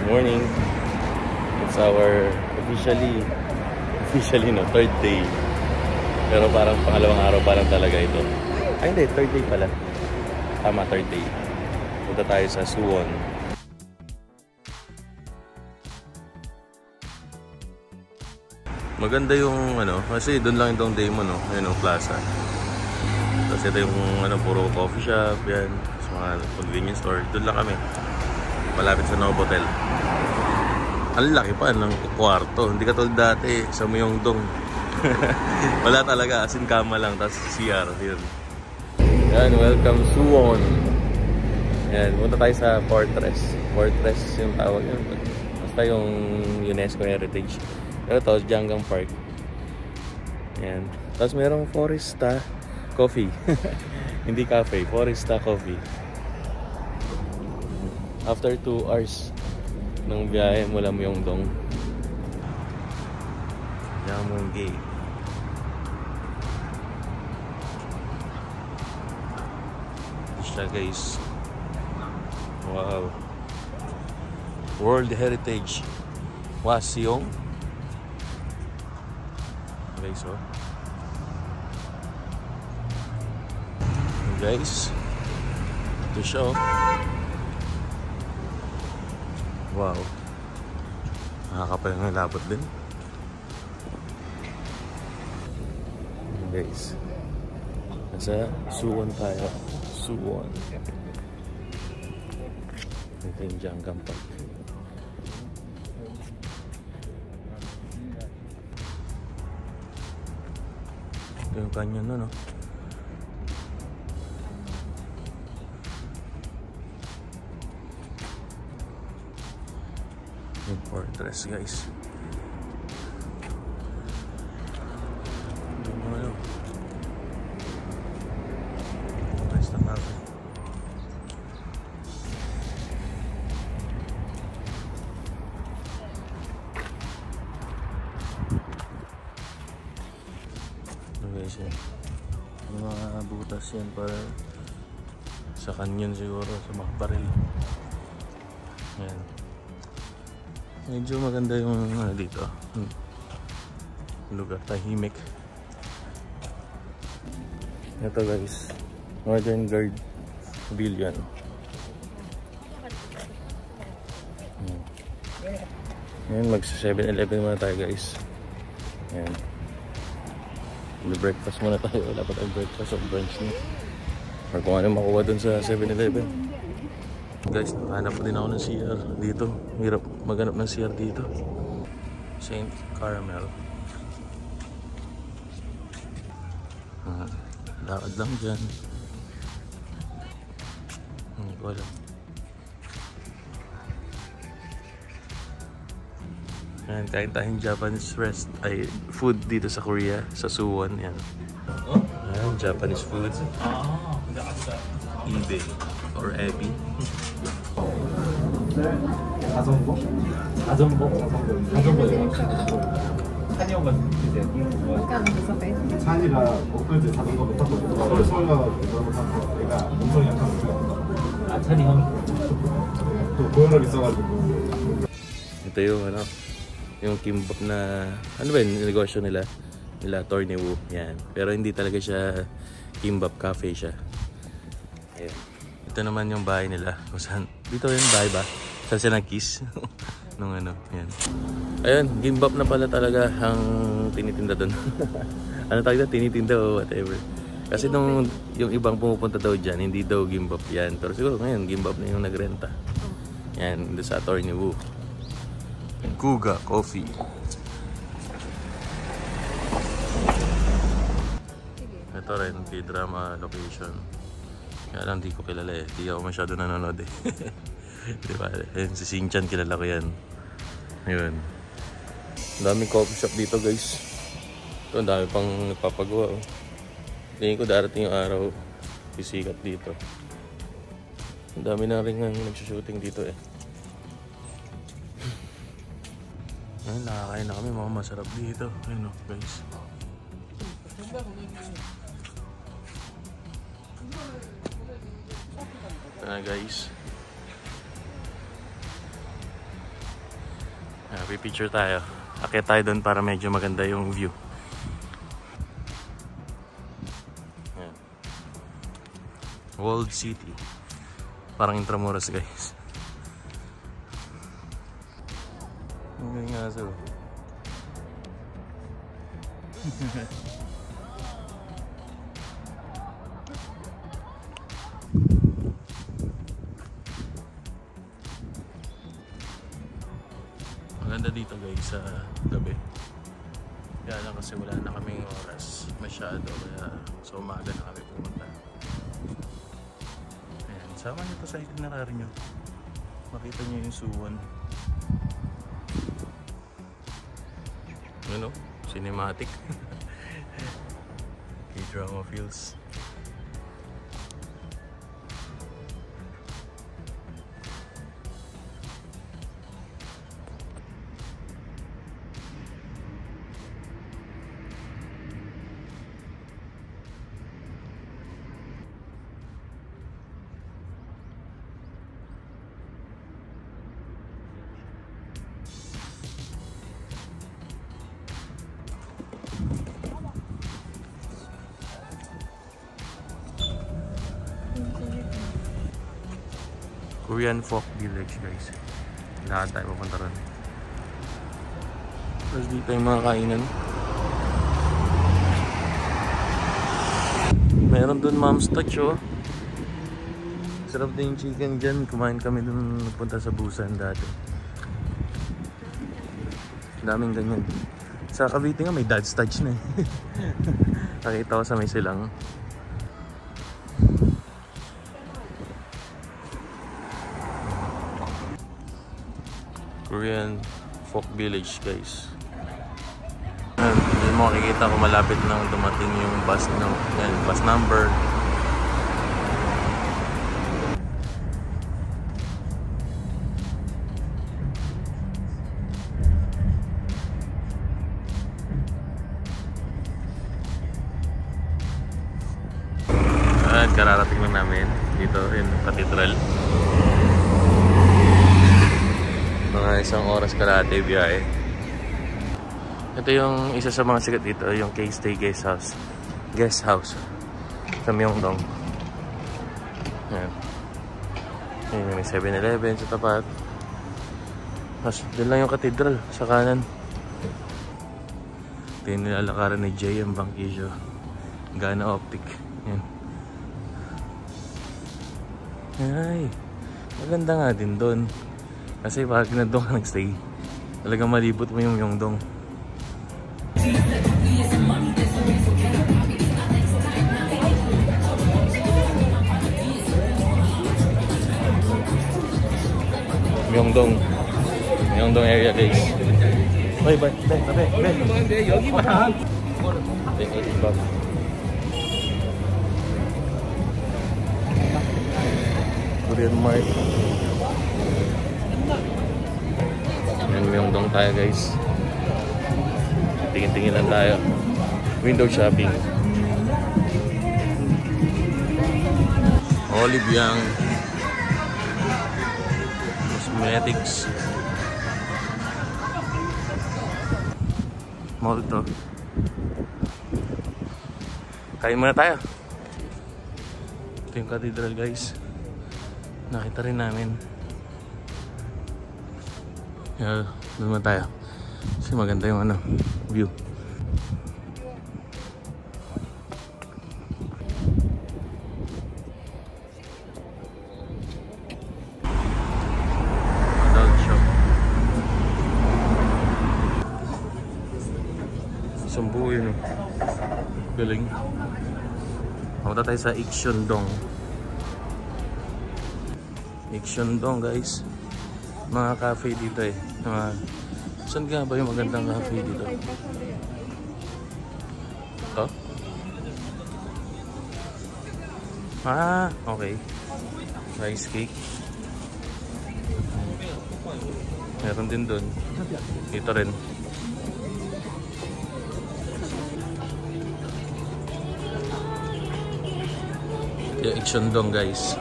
Morning. It's our officially no, third day. Pero parang pangalawang araw pa lang talaga ito. Ay hindi, third day pala. Tama, third day. Punta tayo sa Suwon. Maganda yung ano, kasi doon lang itong day mo no, ayun yung plaza. Tapos ito yung ano, puro coffee shop, yan. Sa mga convenience store, doon lang kami. Malapit sa Novotel. Ang laki pa ng kwarto. Hindi katulad dati sa Myeongdong. Wala talaga, as in kama lang, tapos CR. Yun. Yan, welcome Suwon. Yan, punta tayo sa Fortress. Fortress yung tawag yun. Basta yung UNESCO Heritage. Pero ito, Janggang Park. Yan. Tapos merong Foresta Coffee. Hindi cafe, Foresta Coffee. After 2 hours ng biyahe mula Myeongdong. Yamungi. Siya guys. Wow. World Heritage. Hwaseong. Guys, oh. Guys. Ito siya, oh. Wow. Nakakapal ng labot din. Guys. Nasa Suwon tayo. Suwon. Ito yung Janggang Park. Ito yung canyon na, no? Yung Fortress, guys. Ano? Nice na cafe. Ano guys yan? Yung mga butas yan para sa canyon siguro, sa mga baril. Yan. Medyo maganda yung ano dito. Lugar, tahimik. Ito guys, Northern Guard Pavilion. Ngayon mag 7-Eleven muna tayo guys. Ayan. Breakfast muna tayo. Wala pa tayong breakfast o brunch na. Or kung ano makuha dun sa 7-Eleven. Guys, hanap din ako ng CR dito. Hirap maghanap ng CR dito. St. Carmel. Lakad lang dyan. Hindi ko alam. Ayan, kain tayong Japanese food dito sa Korea, sa Suwon. Yan. Ayan, Japanese food. Ibe or ebi. 자전거? 찬이형과 이제 찬이가 엊그제 자전거를 탔거든요. 서울가 자전거 타서 내가 음성이 약간 아 찬이 형? 또 고혈압 있어가지고. Ito yung ano, yung kimbap na ano ba yung negosyo nila Tornewu. Yan. Pero hindi talaga siya kimbap, cafe siya. Ayan. Ito naman yung bahay nila. Kung saan, dito yung bahay ba? Saan sila nag-kiss? Nung ano, yan. Ayun, gimbap na pala talaga ang tinitinda doon. Ano tawag na? Tinitinda o whatever. Kasi nung yung ibang pumupunta daw dyan, hindi daw gimbap yan. Pero siguro ngayon, gimbap na yung nagrenta. Yan, doon sa Tornewu. Kuga Coffee. Ito rin, K-drama location. Kaya lang di ko kilala eh. Di ako masyado nanonood eh. Diba? Ayun, si Shin-chan kilala ko yan. Ayun. Ang daming coffee shop dito guys. Ito, ang dami pang nagpapagawa. Oh. Tingin ko darating yung araw. Sisikat dito. Ang dami na rin nagsushooting dito eh. Ayun, nakakain na kami. Mga masarap dito. Ayun o guys. Ito na guys. Pipicture tayo. Akit tayo doon para medyo maganda yung view. Ayan. Walled City. Parang Intramuros guys. Ang nga so. Maganda dito guys sa gabi. Kaya lang kasi wala na kaming oras masyado, kaya so umaga na kami pumunta. Ayan, sama nyo to sa itinerary nyo. Makita nyo yung Suwon. Ano? Cinematic. K-drama feels. Korean Folk Village guys. Lahat tayo pupunta ron. Tapos dito yung mga kainan. Meron dun Mom's Touch oh. Sarap din yung chicken dyan. Kumain kami dun nagpunta sa Busan dati. Daming ganyan. Sa Cavite nga may Dad's Touch na eh. Nakita ko sa may silang. Korean Folk Village guys. Hindi mo makikita kung malapit nang dumating yung bus, bus number. At kararating lang namin dito in Cathedral. Mga isang oras kalahati biyahe. Ito yung isa sa mga sikat dito, yung K-Stay Guest House sa Myeongdong. Ayan. Ayan, may 7-Eleven sa tapat. Tapos doon lang yung cathedral sa kanan. Ito yung nilalakaran ni JM Bangkisyo, Gana Optic. Ayan. Ay, maganda nga din doon. Kasi pag nandun ka nag-stay, talagang malibot mo yung Myeongdong. Myeongdong area guys. Bye. 여기 봐. Korean Mart. Myeongdong tayo guys. Tingin-tingin lang tayo. Window shopping. Olive Young. Cosmetics. Mall to. Kain muna tayo. Ito yung cathedral guys. Nakita rin namin. Yeah, doon tayo. Kasi maganda yung view. Adult shop. Isang buo yun. Galing. Pumunta tayo sa Iksyondong. Iksyondong guys. Mga cafe dito eh. Saan nga ba yung magandang cafe dito? Ito? Ah, okay. Rice cake. Meron din dun. Dito rin. Yung Iksyondong guys.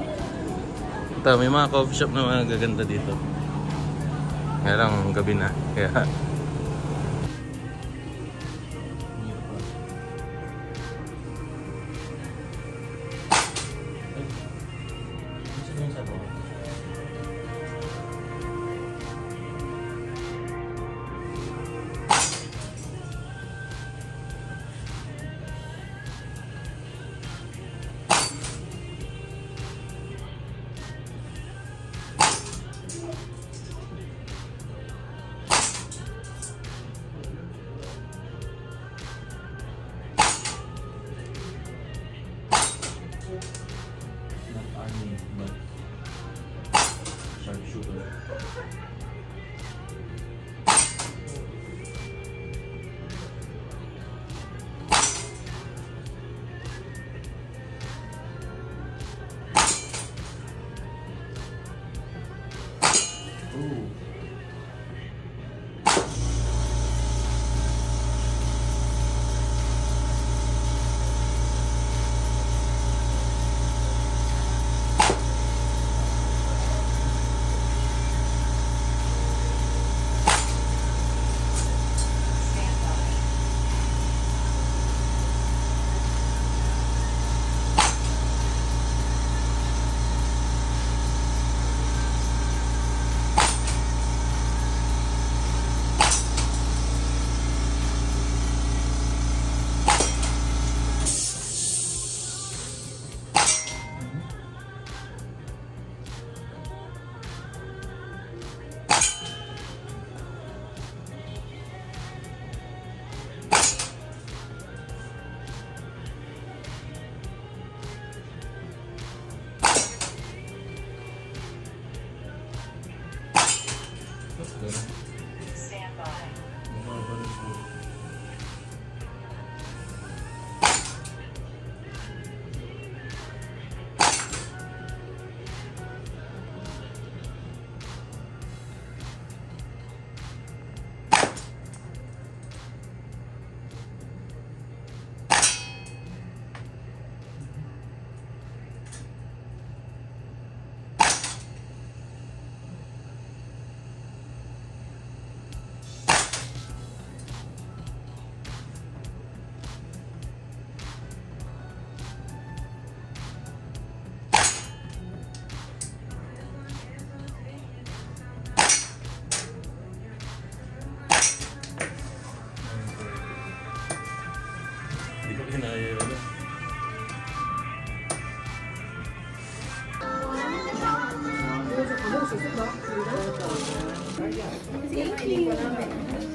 Ito, may mga coffee shop na mga gaganda dito. Kaya lang, gabi na. Kaya...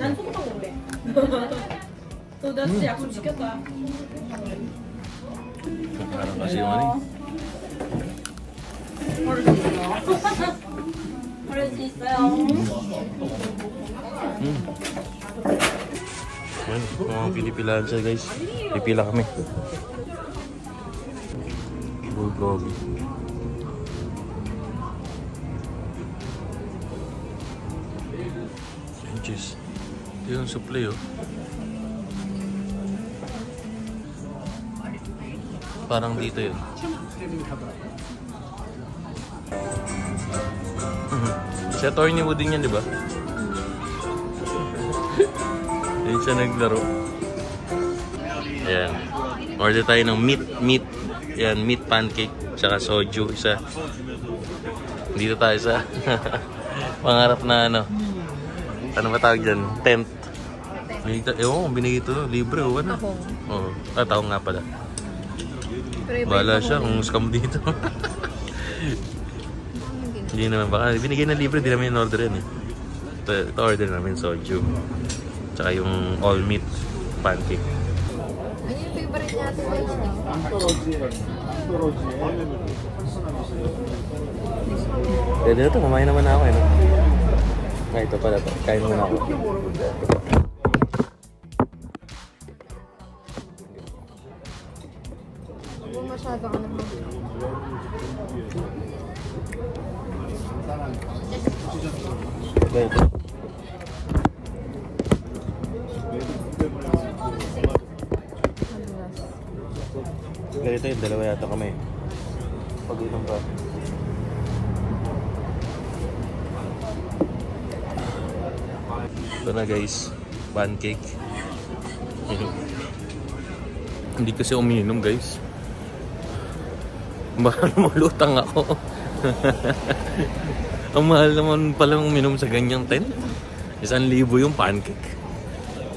난 소금빵 먹래. 나 진짜 약속 지켰다. Parang kasi yung ano 버릴 수 있어. 버릴 수 있어요. Yan, mga pinipilaan siya guys. Pipila kami. Bulgogi. Cheese. Ito yung supply oh. Parang dito yun. Si Attorney Wood din yan, di ba? Ayun siya naglaro. Ayan. Order tayo ng meat. Ayan, meat pancake. Tsaka soju, isa. Dito tayo sa pangarap na ano. Ano ba tawag dyan? Tent. Binigay ito. Libre o ano? Oo. Tao nga pala. Bahala siya kung scam dito. Hindi naman. Baka binigay na libre. Hindi namin in-order yan eh. Ito order namin soju. Tsaka yung all meat pancake. Ano yung favorite natin? Pwede na ito. Kumain naman ako eh. No? Ay, ito pala ito. Kain muna ako. Huwag masyado ka naman. Ito. Ganito yung dalawa yata kami. Pag-inom pa. Ito na guys, pancake. Hindi kasi umiinom guys. Baka malutang ako. Ang mahal naman palang uminom sa ganyang tent. 1,000 yung pancake.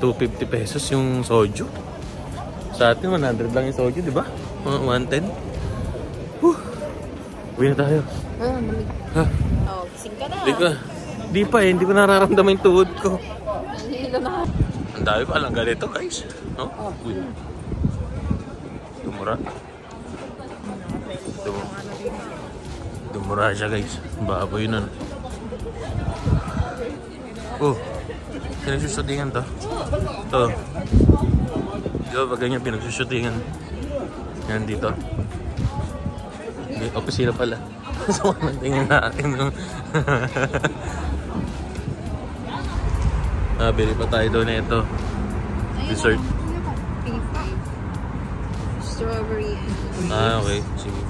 250 pesos yung soju. Sa atin 100 lang yung soju, di ba? 110. Uwi na tayo. Ha? Oh, gising ka na. Di pa eh, hindi ko nararamdaman yung tuhod ko. Hilo na. Ang dami pa lang ganito guys. No? Uy. Dumura. Dumura siya guys. Baboy nun. Oh. Pinagsushootingan to. Ito. Di ba ganyan pinagsushootingan? Yan dito. Opisina pala. So, tingnan natin. Bili pa tayo doon na ito. Dessert. Strawberry. Okay. Sige.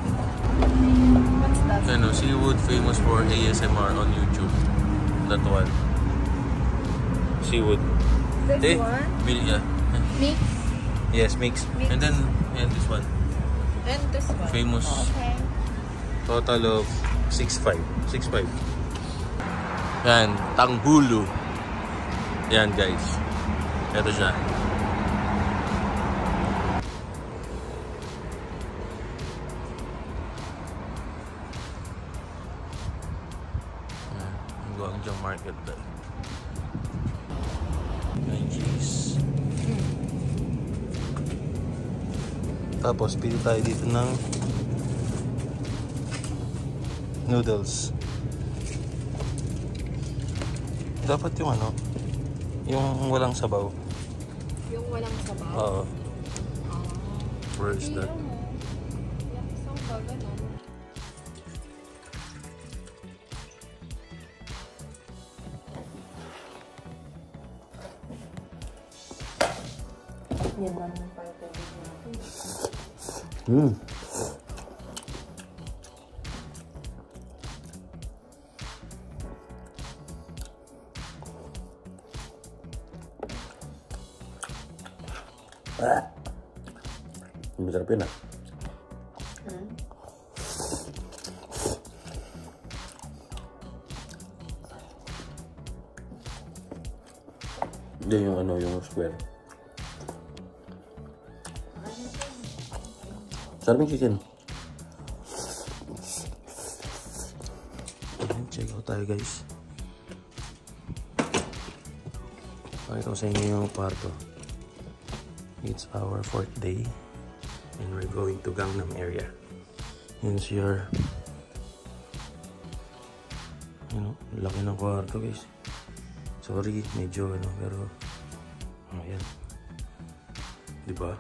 Ano, seafood famous for ASMR on YouTube. That one. Seafood. This one? Yeah. Mix? Yes, mix. And then, yeah, this one. And this one? Famous. Okay. Total of 6.5. 6.5. Yan, tanghulu. Yan guys. Ito siya. Ang Guangzhou market dahil. Ay, cheese. Tapos, pili tayo dito ng noodles. Dapat yung ano, yung walang sabaw. Yung walang sabaw? Oo. Where is that? Yan lang yung pala. Masarap yun ah. Hindi yung ano, yung square. Sarap yung chicken. Check out tayo guys. Pakita ko sa inyo yung kwarto. It's our 4th day and we're going to Gangnam area. Here's your, laki ng kwarto guys. Sorry, medyo ano, pero ayan. Diba?